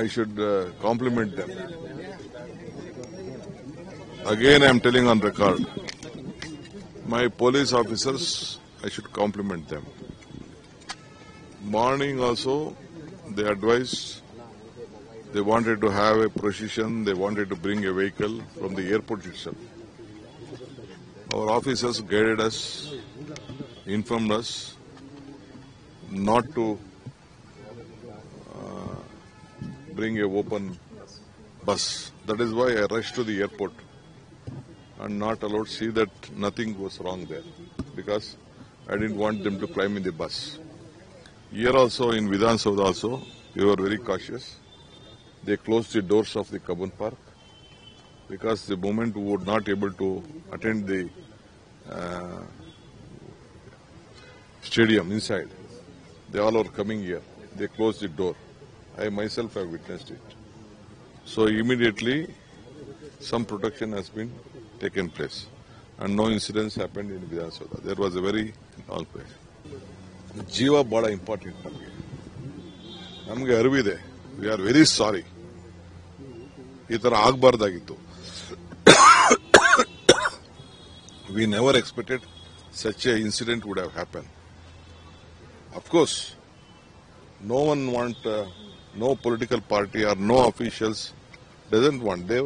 I should compliment them. Again, I am telling on record, my police officers, I should compliment them. Morning also, they advised, they wanted to have a procession, they wanted to bring a vehicle from the airport itself. Our officers guided us, informed us not to bring a open bus. That is why I rushed to the airport and not allowed to see that nothing was wrong there, because I didn't want them to climb in the bus. Here also, in Vidhan Soudha also, we were very cautious. They closed the doors of the Cubbon Park because the moment we were not able to attend the stadium inside, they all are coming here. They closed the door. I myself have witnessed it. So immediately, some protection has been taken place, and no incidents happened in Vidhan Soudha. There was a very long place. Jiva bada important ನಮಗೆ ಅರಿವಿದೆ. We are very sorry. ಈ ತರ ಆಗಬಾರ್ದಾಗಿತ್ತು. We never expected such an incident would have happened. Of course, no one no political party or no officials doesn't want. They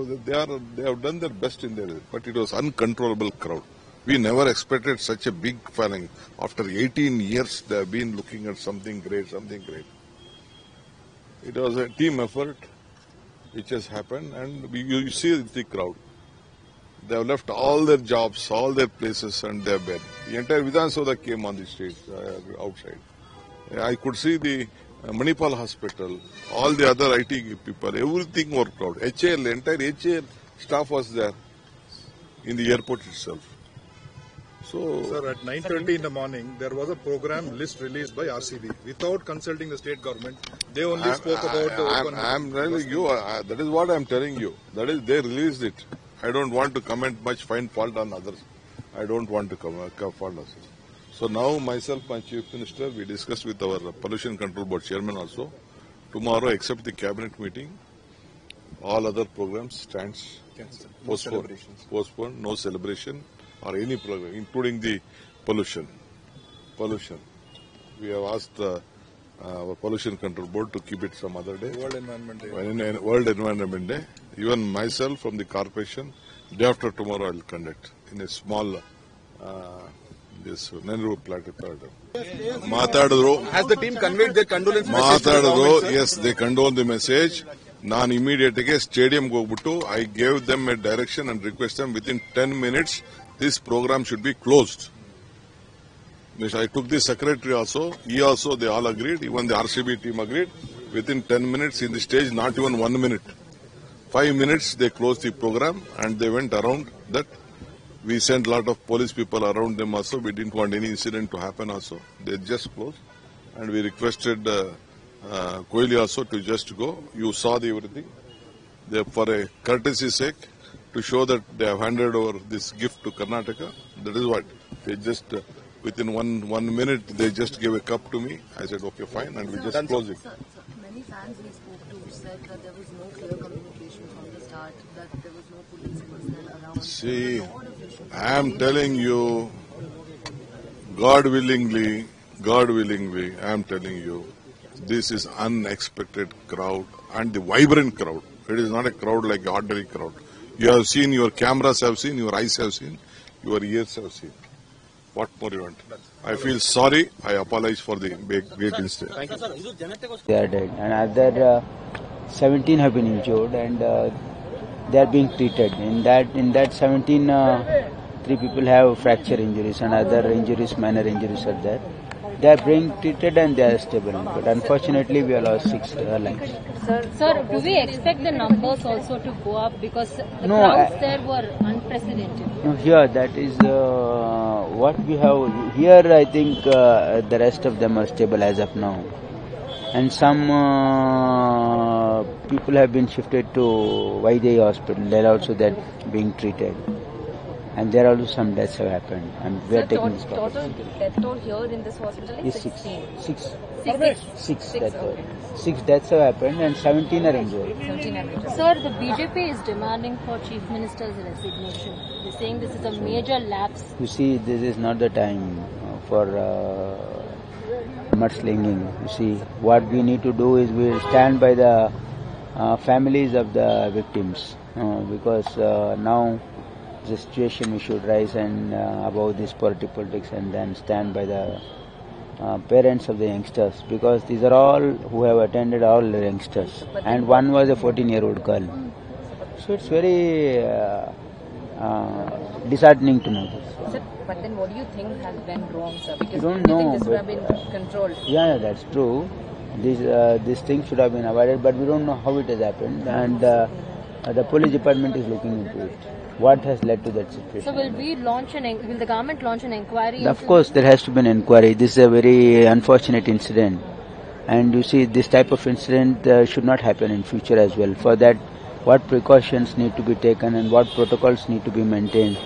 have done their best in their, but it was uncontrollable crowd. We never expected such a big following. After 18 years, they have been looking at something great, something great. It was a team effort which has happened, and you see the crowd. They have left all their jobs, all their places, and they have been. The entire Vidhan Soudha came on the street, outside. I could see the Manipal Hospital, all the other IT people, everything worked out. HAL, entire HAL staff was there in the airport itself. So, sir, at 9:30 in the morning, there was a program list released by RCB without consulting the state government. They only spoke about the open. I'm telling you, that is what I'm telling you. That is, they released it. I don't want to comment much, find fault on others. I don't want to fault others. So now, myself, my Chief Minister, we discussed with our Pollution Control Board Chairman also. Tomorrow, except the cabinet meeting, all other programs stands postponed, no celebration or any program, including the pollution. We have asked our Pollution Control Board to keep it some other day. World Environment Day. World Environment Day. Even myself from the corporation, day after tomorrow I will conduct in a small this Nehru platform. Has the team conveyed their condolence message to the government, yes, they condole the message. Nan immediately stadium go I gave them a direction and request them within 10 minutes this program should be closed. I took the secretary also, they all agreed, even the RCB team agreed. Within 10 minutes in the stage, not even 1 minute. 5 minutes they closed the program and they went around that. We sent a lot of police people around them also. We didn't want any incident to happen also. They just closed. And we requested Koili also to just go. You saw the everything. For a courtesy sake, to show that they have handed over this gift to Karnataka. That is what. They just, within one minute, they just gave a cup to me. I said, okay, fine, and we just closed it. Sir, many fans we spoke to said that there was no clear communication from the start, that there was no police personnel around. See, I am telling you, God willingly, I am telling you, this is unexpected crowd and the vibrant crowd. It is not a crowd like the ordinary crowd. You have seen, your cameras have seen, your eyes have seen, your ears have seen. What more you want? I feel sorry. I apologize for the great incident. Thank you, sir. They are dead, and other 17 have been injured, and they are being treated. In that 17, 3 people have fracture injuries, and other injuries, minor injuries are there. They are being treated and they are stable. But unfortunately, we have lost 6 airlines. Sir, do we expect the numbers also to go up because the crowds there were unprecedented? No, here that is what we have here. I think the rest of them are stable as of now, and some people have been shifted to Vaidehi Hospital. There also that being treated. and there also some deaths have happened, and we are taking this Total precaution. death toll here in this hospital is Is 16. Six Six, deaths. okay. 6 deaths have happened, and 17 are injured. 17 average. Sir, the BJP is demanding for Chief Minister's resignation. They're saying this is a major lapse. You see, this is not the time for mudslinging. You see, what we need to do is we stand by the families of the victims, because now the situation we should rise and above this politics, and then stand by the parents of the youngsters, because these are all who have attended, all the youngsters, and one was a 14-year-old girl. So it's very disheartening to know this. Sir, but then what do you think has went wrong, sir? Because don't do you know, think this would have but, been controlled? Yeah, that's true. This thing should have been avoided, but we don't know how it has happened, and the police department is looking into it. What has led to that situation? So will the government launch an inquiry? Of course, there has to be an inquiry. This is a very unfortunate incident, and you see, this type of incident should not happen in future as well. For that, what precautions need to be taken and what protocols need to be maintained.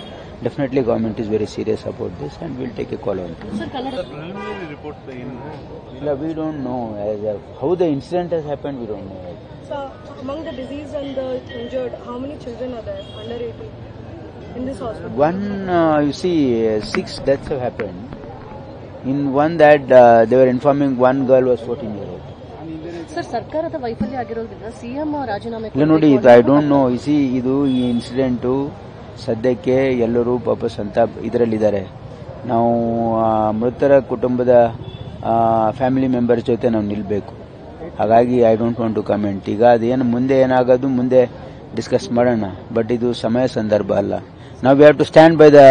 Definitely, government is very serious about this, and we'll take a call on it. Sir, Preliminary report Yeah, we don't know how the incident has happened. We don't know. So, among the deceased and the injured, how many children are there under 18 in this hospital? You see, 6 deaths have happened. In one that they were informing one girl was 14-year-old. Sir ಸರ್ಕಾರದ ವೈಫಲ್ಯ ಆಗಿರೋದ್ರಿಂದ CM ರಾಜೀನಾಮೆ ಇಲ್ಲ ನೋಡಿ, ಇದು I don't know. ಇದು ಈ incident ಸದ್ಯಕ್ಕೆ ಎಲ್ಲರೂ ಪಾಪ ಸಂತಾಪ ಇದರಲ್ಲಿದ್ದಾರೆ. ನಾವು ಮೃತರ ಕುಟುಂಬದ ಫ್ಯಾಮಿಲಿ ಮೆಂಬರ್ಸ್ ಜೊತೆ ನಾವು ನಿಲ್ಲಬೇಕು. ಹಾಗಾಗಿ I don't want to comment. ಈಗ ಅದೇನು ಮುಂದೆ ಏನಾಗೋದು ಮುಂದೆ ಡಿಸ್ಕಸ್ ಮಾಡೋಣ, ಬಟ್ ಇದು ಸಮಯ ಸಂದರ್ಭ ಅಲ್ಲ. ನಾವು we have to stand by the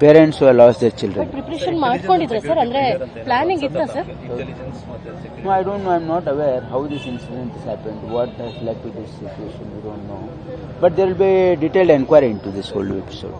parents who have lost their children. Preparation ಮಾಡ್ಕೊಂಡಿದ್ರೆ ಸರ್, ಅಂದ್ರೆ ಪ್ಲಾನಿಂಗ್ ಇತ್ತಾ sir? No, I don't know. I'm not aware how this incident has happened, what has led to this situation. We don't know. But there will be a detailed inquiry into this whole episode.